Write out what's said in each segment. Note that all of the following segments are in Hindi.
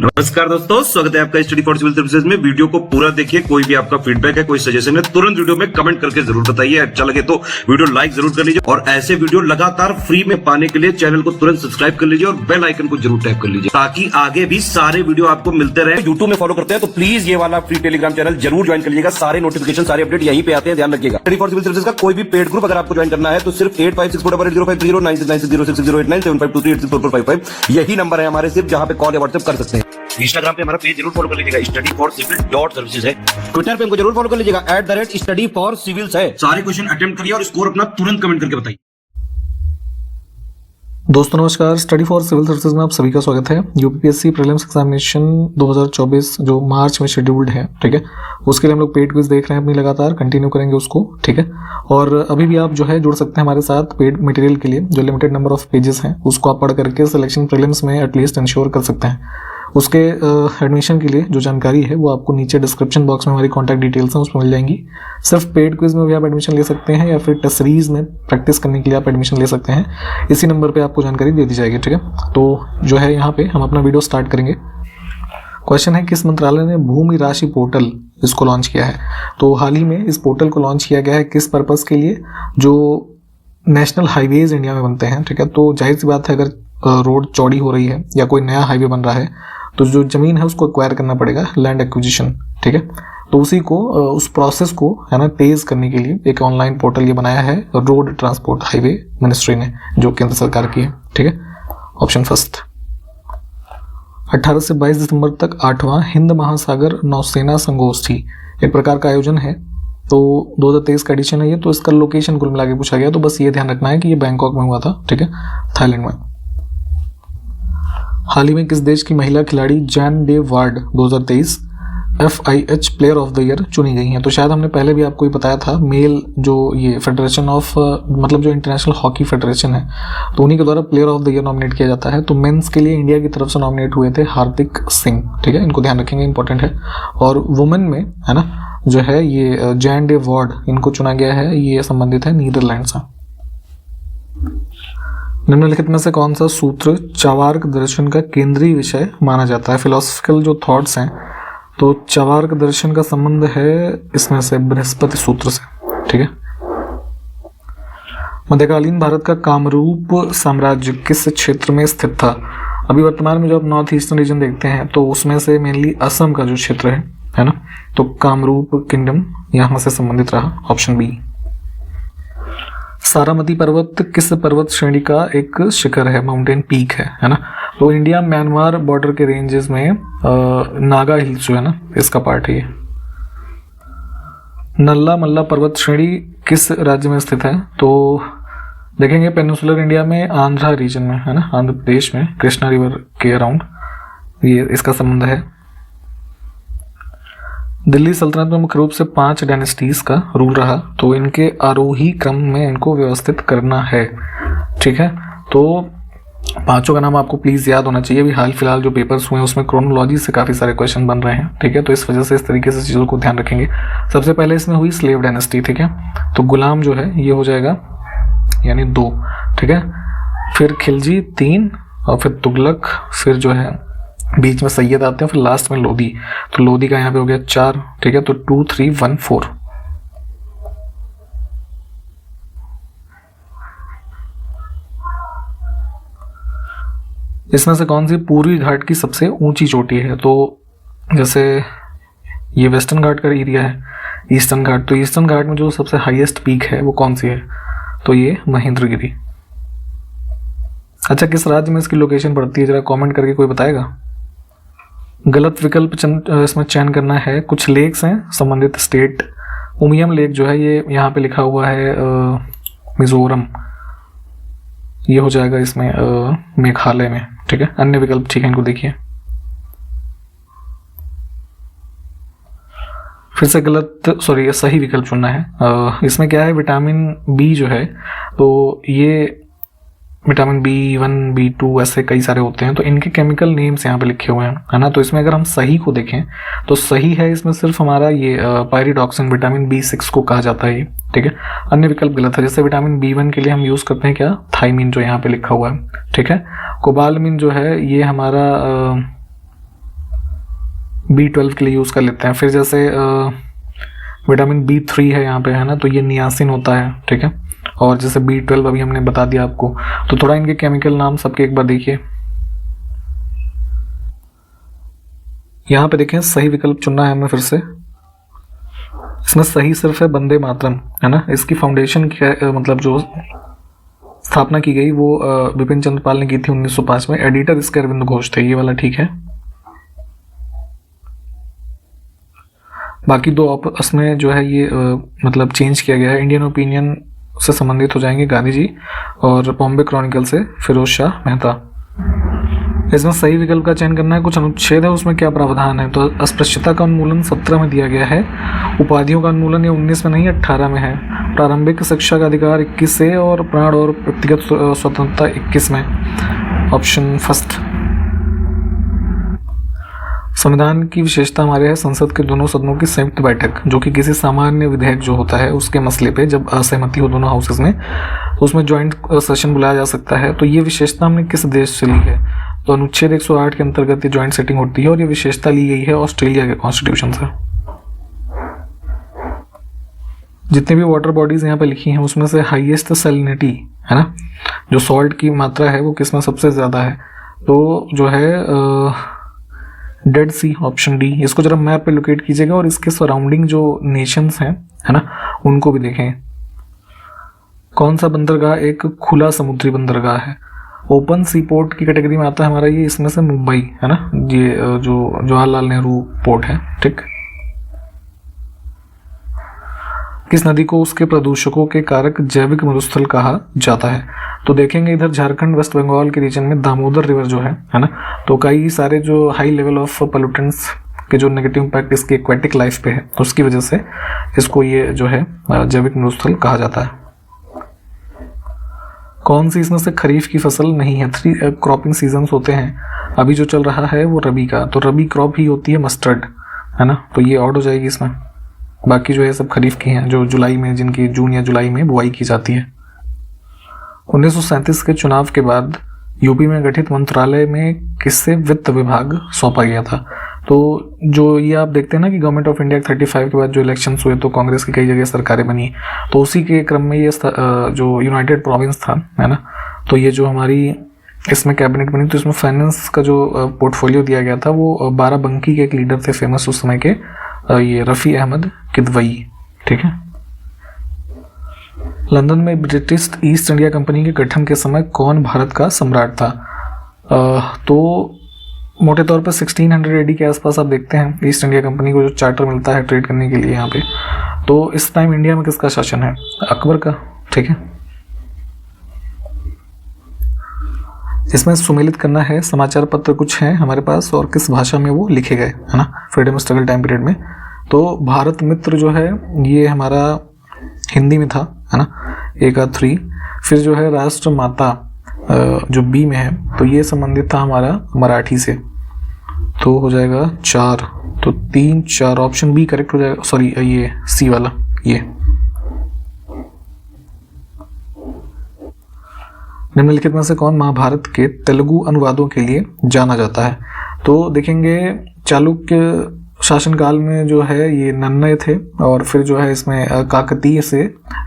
नमस्कार दोस्तों, स्वागत है आपका स्टडी फॉर सिविल सर्विसेज में। वीडियो को पूरा देखिए। कोई भी आपका फीडबैक है, कोई सजेशन है, तुरंत वीडियो में कमेंट करके जरूर बताइए। अच्छा लगे तो वीडियो लाइक जरूर कर लीजिए और ऐसे वीडियो लगातार फ्री में पाने के लिए चैनल को तुरंत सब्सक्राइब कर लीजिए और बेल आइकन को जरूर टैप कर लीजिए ताकि आगे भी सारे वीडियो आपको मिलते रहे। यूट्यूब में फॉलो करते हैं तो प्लीज ये वाला फ्री टेलीग्राम चैनल जरूर ज्वाइन कर लीजिएगा। सारे नोटिफिकेशन, सारे अपडेट यहीं पे आते हैं, ध्यान रखिएगा। स्टडी फॉर सिविल सर्विसेज का कोई भी पेड ग्रुप अगर आपको ज्वाइन करना है तो सिर्फ 856480560660897523864455 यही नंबर है हमारे, सिर्फ जहां पे कॉल या व्हाट्सएप कर सकते हैं। इंस्टाग्राम पे हमारा पेज जरूर फॉलो कर लीजिएगा, studyforcivil.services है। ट्विटर पे हमको जरूर फॉलो कर लीजिएगा, @studyforcivils है। सारे क्वेश्चन अटेम्प्ट करिए और स्कोर अपना तुरंत कमेंट करके बताइए। दोस्तों नमस्कार, स्टडी फॉर सिविल सर्विसेज में आप सभी का स्वागत है। यूपीएससी प्रीलिम्स एग्जामिनेशन 2024 जो मार्च में शेड्यूल्ड है, ठीक है, उसके लिए हम लोग पेड क्विज देख रहे हैं अपनी, लगातार कंटिन्यू करेंगे उसको, ठीक है। और अभी भी आप जो है जुड़ सकते हैं हमारे साथ पेड मटेरियल के लिए। जो लिमिटेड नंबर ऑफ पेजेस हैं उसको आप पढ़ करके सिलेक्शन प्रीलिम्स में एटलीस्ट इंश्योर कर सकते हैं। उसके एडमिशन के लिए जो जानकारी है वो आपको नीचे डिस्क्रिप्शन बॉक्स में हमारी कॉन्टैक्ट डिटेल्स हैं उसमें मिल जाएंगी। सिर्फ पेड क्विज में भी आप एडमिशन ले सकते हैं या फिर टेस्ट सीरीज में प्रैक्टिस करने के लिए आप एडमिशन ले सकते हैं। इसी नंबर पे आपको जानकारी दे दी जाएगी, ठीक है। तो जो है यहाँ पे हम अपना वीडियो स्टार्ट करेंगे। क्वेश्चन है, किस मंत्रालय ने भूमि राशि पोर्टल इसको लॉन्च किया है? तो हाल ही में इस पोर्टल को लॉन्च किया गया है। किस पर्पज़ के लिए? जो नेशनल हाईवेज इंडिया में बनते हैं, ठीक है, तो जाहिर सी बात है अगर रोड चौड़ी हो रही है या कोई नया हाईवे बन रहा है तो जो ज़मीन है उसको एक्वायर करना पड़ेगा, लैंड एक्विजिशन, ठीक है। तो उसी को उस प्रोसेस को है ना तेज़ करने के लिए एक ऑनलाइन पोर्टल ये बनाया है रोड ट्रांसपोर्ट हाईवे मिनिस्ट्री ने, जो केंद्र सरकार की है, ठीक है। Option first. 18 से 22 दिसंबर तक 8वां हिंद महासागर नौसेना संगोष्ठी एक प्रकार का आयोजन है। तो 2023 का एडिशन है ये। तो इसका लोकेशन कुल मिला के पूछा गया, तो बस ये ध्यान रखना है कि ये बैंकॉक में हुआ था, ठीक है, थाईलैंड में। हाल ही में किस देश की महिला खिलाड़ी Jain day ward 2023 FIH player of the year चुनी गई हैं? तो शायद हमने पहले भी आपको ये बताया था, मेल जो ये फेडरेशन ऑफ मतलब जो इंटरनेशनल हॉकी फेडरेशन है तो उन्हीं के द्वारा player of the year nominate किया जाता है। तो मेंस के लिए इंडिया की तरफ से नॉमिनेट हुए थे हार्दिक सिंह, ठीक है, इनको ध्यान रखेंगे, इंपॉर्टेंट है। और वुमेन में है ना जो है ये जैन डे वार्ड इनको चुना गया है, ये संबंधित है नीदरलैंड से। निम्नलिखित में से कौन सा सूत्र चवार्क दर्शन का केंद्रीय विषय माना जाता है? फिलोसफिकल जो थॉट्स हैं, तो चवार्क दर्शन का संबंध है इसमें से बृहस्पति सूत्र से, ठीक है। मध्यकालीन भारत का कामरूप साम्राज्य किस क्षेत्र में स्थित था? अभी वर्तमान में जो आप नॉर्थ ईस्टर्न रीजन देखते हैं तो उसमें से मेनली असम का जो क्षेत्र है ना, तो कामरूप किंगडम यहाँ से संबंधित रहा। Option B. सारामती पर्वत किस पर्वत श्रेणी का एक शिखर है, माउंटेन पीक है ना? तो इंडिया म्यांमार बॉर्डर के रेंजेस में नागा हिल्स जो है ना इसका पार्ट है ये। नल्ला मल्ला पर्वत श्रेणी किस राज्य में स्थित है? तो देखेंगे पेनिनसुलर इंडिया में, आंध्रा रीजन में है ना, आंध्र प्रदेश में, कृष्णा रिवर के अराउंड ये इसका संबंध है। दिल्ली सल्तनत में मुख्य रूप से 5 डायनेस्टीज का रूल रहा, तो इनके आरोही क्रम में इनको व्यवस्थित करना है, ठीक है। तो पांचों का नाम आपको प्लीज याद होना चाहिए। अभी हाल फिलहाल जो पेपर्स हुए हैं उसमें क्रोनोलॉजी से काफी सारे क्वेश्चन बन रहे हैं, ठीक है, तो इस वजह से इस तरीके से चीजों को ध्यान रखेंगे। सबसे पहले इसमें हुई स्लेव डायनेस्टी, ठीक है, तो गुलाम जो है ये हो जाएगा यानी 2, ठीक है। फिर खिलजी 3 और फिर तुगलक, फिर जो है बीच में सैयद आते हैं, फिर लास्ट में लोधी। तो लोधी का यहाँ पे हो गया 4, ठीक है, तो 2, 3, 1, 4। इसमें से कौन सी पूर्वी घाट की सबसे ऊंची चोटी है? तो जैसे ये वेस्टर्न घाट का एरिया है, ईस्टर्न घाट, तो ईस्टर्न घाट में जो सबसे हाईएस्ट पीक है वो कौन सी है? तो ये महेंद्रगिरी। अच्छा, किस राज्य में इसकी लोकेशन पड़ती है, जरा कमेंट करके कोई बताएगा। गलत विकल्प इसमें चयन करना है। कुछ लेक्स हैं संबंधित स्टेट। उमियम लेक जो है ये यहाँ पे लिखा हुआ है मिजोरम, ये हो जाएगा इसमें मेघालय में, ठीक है। अन्य विकल्प ठीक है, इनको देखिए। फिर से गलत, सॉरी, सही विकल्प चुनना है। इसमें क्या है, विटामिन बी जो है तो ये विटामिन B1, B2 ऐसे कई सारे होते हैं, तो इनके केमिकल नेम्स यहाँ पे लिखे हुए हैं, है ना। तो इसमें अगर हम सही को देखें तो सही है इसमें सिर्फ हमारा ये पायरिडॉक्सिन विटामिन B6 को कहा जाता है, ठीक है। अन्य विकल्प गलत है। जैसे विटामिन B1 के लिए हम यूज़ करते हैं क्या, थाइमिन, जो यहाँ पे लिखा हुआ है, ठीक है। कोबालमिन जो है ये हमारा B12 के लिए यूज़ कर लेते हैं। फिर जैसे विटामिन B3 है यहाँ पे, है ना, तो ये नियासिन होता है, ठीक है। और जैसे B12 अभी हमने बता दिया आपको। तो थोड़ा इनके केमिकल नाम सबके एक बार देखिए। यहाँ पे देखें, सही विकल्प चुनना है हमें फिर से। इसमें सही सिर्फ है वंदे मातरम, है ना। इसकी फाउंडेशन मतलब जो स्थापना की गई वो बिपिन चंद्र पाल ने की थी 1905 में। एडिटर इसके अरविंद घोष थे, ये वाला ठीक है। बाकी दो आपस में जो है ये मतलब चेंज किया गया है। इंडियन ओपिनियन से संबंधित हो जाएंगे गांधी जी, और बॉम्बे क्रॉनिकल से फिरोज शाह मेहता। इसमें सही विकल्प का चयन करना है। कुछ अनुच्छेद है, उसमें क्या प्रावधान है। तो अस्पृश्यता का उन्मूलन 17 में दिया गया है। उपाधियों का उन्मूलन ये 19 में नहीं 18 में है। प्रारंभिक शिक्षा का अधिकार 21 से, और प्राण और व्यक्तिगत स्वतंत्रता 21 में। Option first. संविधान की विशेषता हमारे है संसद के दोनों सदनों की संयुक्त बैठक, जो कि किसी सामान्य विधेयक जो होता है उसके मसले पे जब असहमति हो दोनों हाउसेस में, तो उसमें ज्वाइंट सेशन बुलाया जा सकता है। तो ये विशेषता हमने किस देश से ली है। तो अनुच्छेद 108 के अंतर्गत ये ज्वाइंट सेटिंग होती है, और ये विशेषता ली गई है ऑस्ट्रेलिया के कॉन्स्टिट्यूशन से। जितनी भी वाटर बॉडीज यहाँ पे लिखी हैं उसमें से हाईएस्ट सैलिनिटी, है ना, जो सॉल्ट की मात्रा है वो किसमें सबसे ज़्यादा है। तो जो है डेड सी, ऑप्शन डी। इसको जरा मैप पे लोकेट कीजिएगा, और इसके सराउंडिंग जो नेशंस हैं, है ना, उनको भी देखें। कौन सा बंदरगाह एक खुला समुद्री बंदरगाह है। ओपन सी पोर्ट की कैटेगरी में आता है हमारा ये, इसमें से मुंबई, है ना, ये जो जवाहरलाल नेहरू पोर्ट है, ठीक। किस नदी को उसके प्रदूषकों के कारक जैविक मरुस्थल कहा जाता है। तो देखेंगे इधर झारखंड वेस्ट बंगाल के रीजन में दामोदर रिवर जो है ना, तो कई सारे जो हाई लेवल ऑफ पोल्यूटेंट्स के जो नेगेटिव इम्पैक्ट इसकी एक्वेटिक लाइफ पे है, तो उसकी वजह से इसको ये जो है जैविक मरुस्थल कहा जाता है। कौन सी इसमें से खरीफ की फसल नहीं है। 3 क्रॉपिंग सीजन्स होते हैं। अभी जो चल रहा है वो रबी का, तो रबी क्रॉप ही होती है मस्टर्ड, है ना, तो ये ऑड हो जाएगी इसमें। बाकी जो है सब खरीफ की हैं, जो जुलाई में, जिनकी जून या जुलाई में बुआई की जाती है। 1937 के चुनाव के बाद यूपी में गठित मंत्रालय में किससे वित्त विभाग सौंपा गया था। तो जो ये आप देखते हैं ना कि गवर्नमेंट ऑफ इंडिया 35 के बाद जो इलेक्शंस हुए तो कांग्रेस की कई जगह सरकारें बनी, तो उसी के क्रम में ये जो यूनाइटेड प्रोविंस था, है ना, तो ये जो हमारी इसमें कैबिनेट बनी, तो इसमें फाइनेंस का जो पोर्टफोलियो दिया गया था वो बाराबंकी के एक लीडर थे फेमस उस समय के, ये रफ़ी अहमद किदवई, ठीक है। लंदन में ब्रिटिश ईस्ट इंडिया कंपनी के गठन के समय कौन भारत का सम्राट था। तो मोटे तौर पर 1600 AD के आसपास आप देखते हैं ईस्ट इंडिया कंपनी को जो चार्टर मिलता है ट्रेड करने के लिए यहाँ पे, तो इस टाइम इंडिया में किसका शासन है। अकबर का, ठीक है। इसमें सुमेलित करना है समाचार पत्र कुछ हैं हमारे पास और किस भाषा में वो लिखे गए, है ना, फ्रीडम स्ट्रगल टाइम पीरियड में। तो भारत मित्र जो है ये हमारा हिंदी में था, है ना, 1-3। फिर जो है राष्ट्र माता जो बी में है, तो ये संबंधित था हमारा मराठी से, तो हो जाएगा 4, तो 3-4 ऑप्शन बी करेक्ट हो जाएगा। सॉरी, ये सी वाला, ये निम्नलिखित में से कौन महाभारत के तेलुगु अनुवादों के लिए जाना जाता है। तो देखेंगे चालुक्य शासनकाल में जो है ये नन्नय थे, और फिर जो है इसमें काकतीय से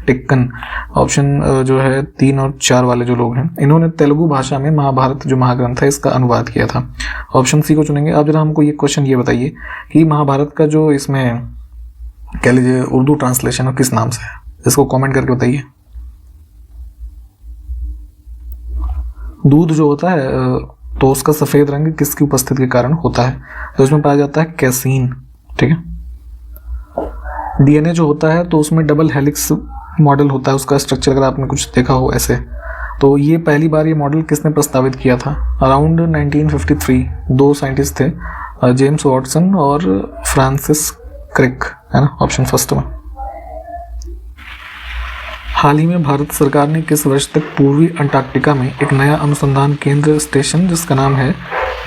टिक्कन, ऑप्शन जो है 3 और 4 वाले जो लोग हैं, इन्होंने तेलुगु भाषा में महाभारत जो महाग्रंथ है इसका अनुवाद किया था। ऑप्शन सी को चुनेंगे। आप जरा हमको ये क्वेश्चन ये बताइए कि महाभारत का जो इसमें कह लीजिए उर्दू ट्रांसलेशन किस नाम से है, इसको कॉमेंट करके बताइए। दूध जो होता है तो उसका सफ़ेद रंग किसकी उपस्थिति के कारण होता है, तो इसमें पाया जाता है कैसीन, ठीक है। डीएनए जो होता है तो उसमें डबल हेलिक्स मॉडल होता है उसका स्ट्रक्चर, अगर आपने कुछ देखा हो ऐसे, तो ये पहली बार ये मॉडल किसने प्रस्तावित किया था। अराउंड 1953 2 साइंटिस्ट थे, जेम्स वॉटसन और फ्रांसिस क्रिक, है ना, ऑप्शन फर्स्ट में। हाल ही में भारत सरकार ने किस वर्ष तक पूर्वी अंटार्कटिका में एक नया अनुसंधान केंद्र स्टेशन जिसका नाम है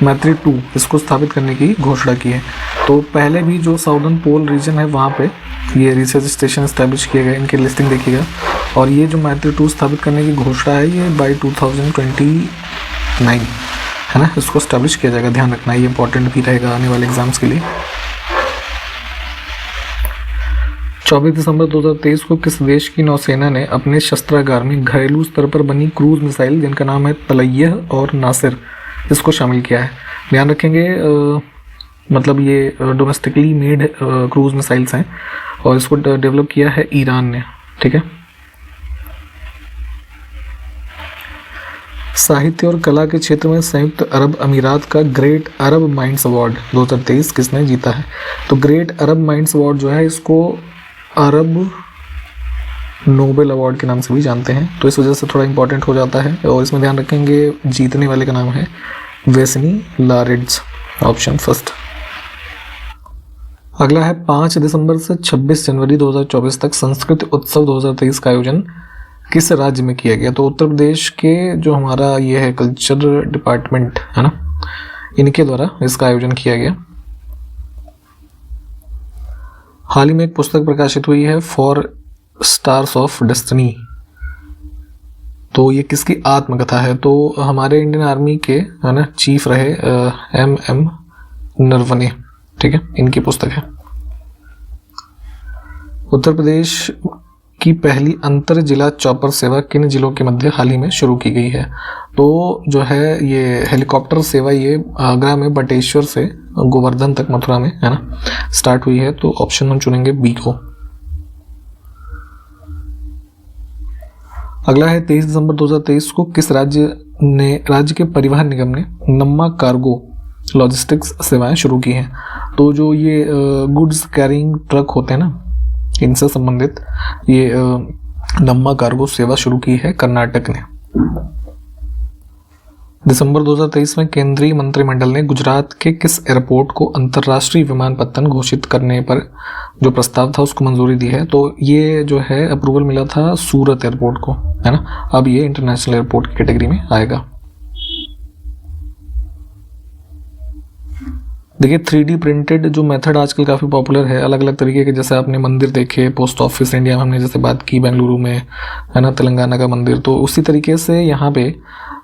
मैत्री 2 इसको स्थापित करने की घोषणा की है। तो पहले भी जो साउदर्न पोल रीजन है वहाँ पे ये रिसर्च स्टेशन स्टैब्लिश किए गए, इनकी लिस्टिंग देखिएगा। और ये जो मैत्री 2 स्थापित करने की घोषणा है ये बाई 2029, है ना, इसको स्टैब्लिश किया जाएगा। ध्यान रखना, ये इंपॉर्टेंट भी रहेगा आने वाले एग्जाम्स के लिए। 24 दिसंबर 2023 को किस देश की नौसेना ने अपने शस्त्रागार में घरेलू स्तर पर बनी क्रूज मिसाइल जिनका नाम है तलैयह और नासिर, इसको शामिल किया है? ध्यान रखेंगे मतलब ये डोमेस्टिकली मेड क्रूज मिसाइल्स हैं और इसको डेवलप किया है ईरान ने। ठीक है। साहित्य और कला के क्षेत्र में संयुक्त अरब अमीरात का ग्रेट अरब माइंड्स अवार्ड 2023 किसने जीता है? तो ग्रेट अरब माइंड्स अवार्ड जो है इसको अरब नोबेल अवार्ड के नाम से भी जानते हैं, तो इस वजह से थोड़ा इंपॉर्टेंट हो जाता है। और इसमें ध्यान रखेंगे जीतने वाले का नाम है वेस्नी लारिड्स, ऑप्शन फर्स्ट। अगला है 5 दिसंबर से 26 जनवरी 2024 तक संस्कृत उत्सव 2023 का आयोजन किस राज्य में किया गया? तो उत्तर प्रदेश के जो हमारा ये है कल्चर डिपार्टमेंट है ना, इनके द्वारा इसका आयोजन किया गया। हाल ही में एक पुस्तक प्रकाशित हुई है फॉर स्टार्स ऑफ डेस्टिनी, तो ये किसकी आत्मकथा है? तो हमारे इंडियन आर्मी के है ना चीफ रहे MM नरवणे, ठीक है, इनकी पुस्तक है। उत्तर प्रदेश की पहली अंतर जिला चॉपर सेवा किन जिलों के मध्य हाल ही में शुरू की गई है? तो जो है ये हेलीकॉप्टर सेवा ये आगरा में बटेश्वर से गोवर्धन तक मथुरा में है ना स्टार्ट हुई है, तो ऑप्शन हम चुनेंगे बी को। अगला है 23 दिसंबर 2023 को किस राज्य के परिवहन निगम ने नम्मा कार्गो लॉजिस्टिक्स सेवाएं शुरू की हैं? तो जो ये गुड्स कैरिंग ट्रक होते हैं ना, इनसे संबंधित ये नम्मा कार्गो सेवा शुरू की है कर्नाटक ने। दिसंबर 2023 में केंद्रीय मंत्रिमंडल ने गुजरात के किस एयरपोर्ट को अंतर्राष्ट्रीय विमानपत्तन घोषित करने पर जो प्रस्ताव था उसको मंजूरी दी है? तो ये जो है अप्रूवल मिला था सूरत एयरपोर्ट को, है ना, अब ये इंटरनेशनल एयरपोर्ट की कैटेगरी में आएगा। देखिए 3D प्रिंटेड जो मेथड आजकल काफ़ी पॉपुलर है, अलग अलग तरीके के, जैसे आपने मंदिर देखे पोस्ट ऑफिस इंडिया में, हमने जैसे बात की बेंगलुरु में है ना तेलंगाना का मंदिर, तो उसी तरीके से यहाँ पे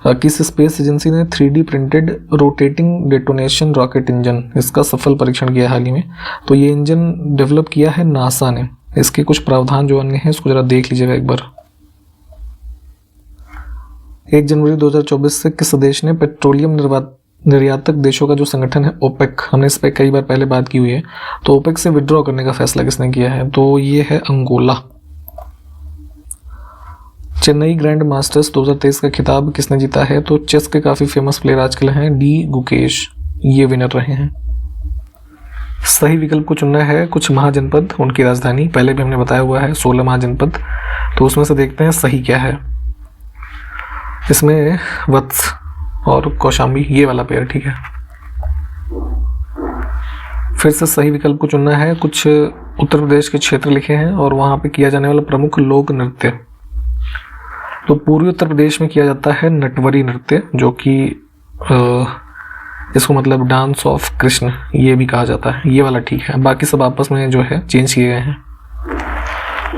किस स्पेस एजेंसी ने 3D printed rotating detonation rocket engine इसका सफल परीक्षण किया हाल ही में? तो ये इंजन डेवलप किया है नासा ने। इसके कुछ प्रावधान जो अन्य हैं इसको जरा देख लीजिएगा एक बार। 1 जनवरी 2024 से किस देश ने पेट्रोलियम निर्यातक देशों का जो संगठन है ओपेक, हमने इस पर कई बार पहले बात की हुई है, तो ओपेक से विड्रॉ करने का फैसला किसने किया है? तो ये है अंगोला। चेन्नई ग्रैंड मास्टर्स 2023 का खिताब किसने जीता है? तो चेस के काफी फेमस प्लेयर आजकल हैं डी गुकेश, ये विनर रहे हैं। सही विकल्प को चुनना है कुछ महाजनपद उनकी राजधानी, पहले भी हमने बताया हुआ है 16 महाजनपद, तो उसमें से देखते हैं सही क्या है। इसमें वत्स और कौशाम्बी ये वाला पेयर, ठीक है। फिर से सही विकल्प को चुनना है कुछ उत्तर प्रदेश के क्षेत्र लिखे हैं और वहां पे किया जाने वाला प्रमुख लोक नृत्य, तो पूर्वी उत्तर प्रदेश में किया जाता है नटवरी नृत्य, जो कि इसको मतलब डांस ऑफ कृष्ण ये भी कहा जाता है, ये वाला ठीक है। बाकी सब आपस में जो है चेंज किए गए हैं।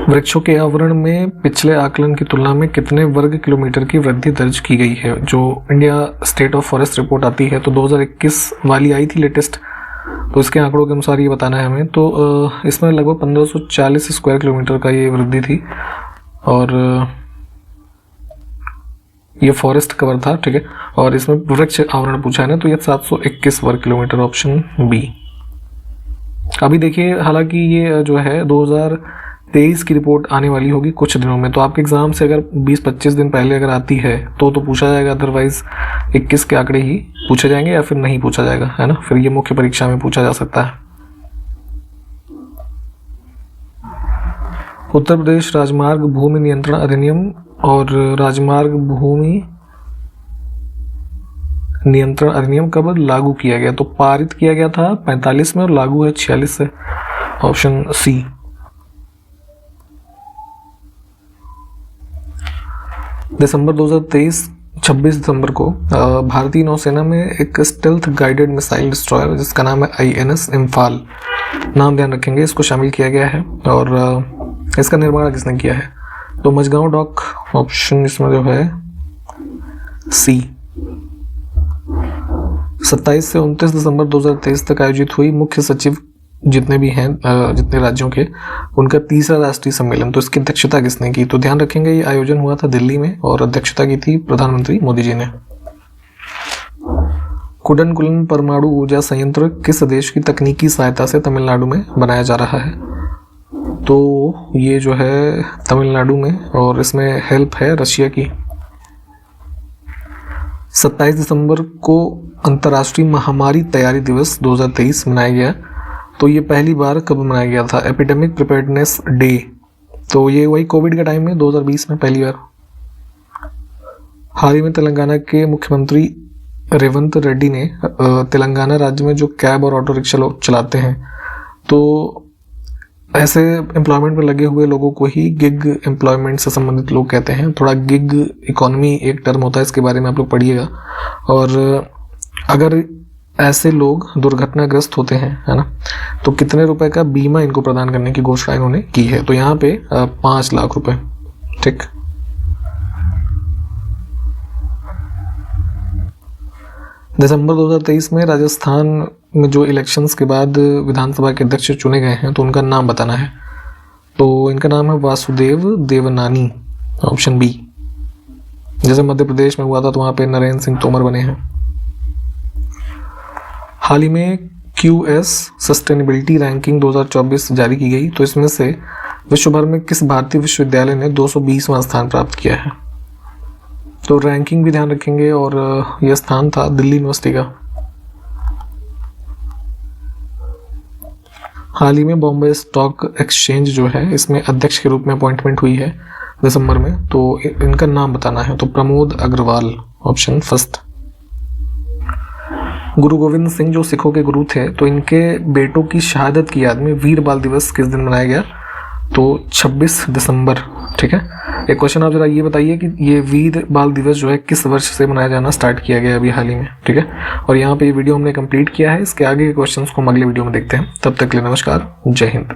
वृक्षों के आवरण में पिछले आकलन की तुलना में कितने वर्ग किलोमीटर की वृद्धि दर्ज की गई है? जो India state of forest report आती है तो 2021 वाली आई थी लेटेस्ट, तो इसके आंकड़ों के अनुसार ये बताना है हमें। तो इसमें लगभग 1540 स्क्वायर किलोमीटर का ये वृद्धि थी और ये फॉरेस्ट कवर था, ठीक है। और इसमें वृक्ष आवरण पूछा है ना, तो ये 721 वर्ग किलोमीटर, ऑप्शन बी। अभी देखिए हालांकि ये जो है 2023 की रिपोर्ट आने वाली होगी कुछ दिनों में, तो आपके एग्जाम से अगर 20-25 दिन पहले अगर आती है तो पूछा जाएगा, अदरवाइज 21 के आंकड़े ही पूछे जाएंगे या फिर नहीं पूछा जाएगा, है ना। फिर ये मुख्य परीक्षा में पूछा जा सकता है। उत्तर प्रदेश राजमार्ग भूमि नियंत्रण अधिनियम और राजमार्ग भूमि नियंत्रण अधिनियम कब लागू किया गया? तो पारित किया गया था 45 में और लागू है 46 से, ऑप्शन सी। दिसंबर 2023 26 दिसंबर को भारतीय नौसेना में एक स्टेल्थ गाइडेड मिसाइल डिस्ट्रॉयर जिसका नाम है INS इम्फाल, नाम ध्यान रखेंगे, इसको शामिल किया गया है। और इसका निर्माण किसने किया है? तो मझगांव डॉक, ऑप्शन इसमें जो है सी। 27 से 29 दिसंबर 2023 तक आयोजित हुई मुख्य सचिव जितने भी हैं जितने राज्यों के, उनका तीसरा राष्ट्रीय सम्मेलन। तो इसकी अध्यक्षता किसने की? तो ध्यान रखेंगे ये आयोजन हुआ था दिल्ली में और अध्यक्षता की थी प्रधानमंत्री मोदी जी ने। कुडनकुलन परमाणु ऊर्जा संयंत्र किस देश की तकनीकी सहायता से तमिलनाडु में बनाया जा रहा है? तो ये जो है तमिलनाडु में, और इसमें हेल्प है रशिया की। 27 दिसंबर को अंतर्राष्ट्रीय महामारी तैयारी दिवस 2023 मनाया गया। तो ये पहली बार कब मनाया गया था? Epidemic preparedness day. तो ये वही कोविड के टाइम में 2020 में पहली बार। हाल ही में तेलंगाना के मुख्यमंत्री रेवंत रेड्डी ने तेलंगाना राज्य में जो कैब और ऑटो रिक्शा लोग चलाते हैं, तो ऐसे एम्प्लॉयमेंट में लगे हुए लोगों को ही गिग एम्प्लॉयमेंट से संबंधित लोग कहते हैं। थोड़ा गिग इकोनॉमी एक टर्म होता है, इसके बारे में आप लोग पढ़िएगा। और अगर ऐसे लोग दुर्घटनाग्रस्त होते हैं, है ना, तो कितने रुपए का बीमा इनको प्रदान करने की घोषणा इन्होंने की है? तो यहाँ पे 5 लाख रुपए। ठीक। दिसंबर 2023 में राजस्थान में जो इलेक्शंस के बाद विधानसभा के अध्यक्ष चुने गए हैं, तो उनका नाम बताना है। तो इनका नाम है वासुदेव देवनानी, ऑप्शन बी। जैसे मध्य प्रदेश में हुआ था तो वहाँ पे नरेंद्र सिंह तोमर बने हैं। हाल ही में QS सस्टेनेबिलिटी रैंकिंग 2024 जारी की गई। तो इसमें से विश्व भर में किस भारतीय विश्वविद्यालय ने 220वां स्थान प्राप्त किया है? तो रैंकिंग भी ध्यान रखेंगे, और यह स्थान था दिल्ली यूनिवर्सिटी का। हाल ही में बॉम्बे स्टॉक एक्सचेंज जो है, इसमें अध्यक्ष के रूप में अपॉइंटमेंट हुई है दिसंबर में। तो इनका नाम बताना है। तो प्रमोद अग्रवाल, ऑप्शन फर्स्ट। गुरु गोविंद सिंह जो सिखों के गुरु थे, तो इनके बेटों की शहादत की याद में वीर बाल दिवस किस दिन मनाया गया? तो 26 दिसंबर। ठीक है। एक क्वेश्चन आप जरा ये बताइए कि ये वीर बाल दिवस जो है किस वर्ष से मनाया जाना स्टार्ट किया गया अभी हाल ही में? ठीक है। और यहाँ पे ये वीडियो हमने कंप्लीट किया है। इसके आगे के क्वेश्चंस को हम अगले वीडियो में देखते हैं। तब तक के लिए नमस्कार, जय हिंद।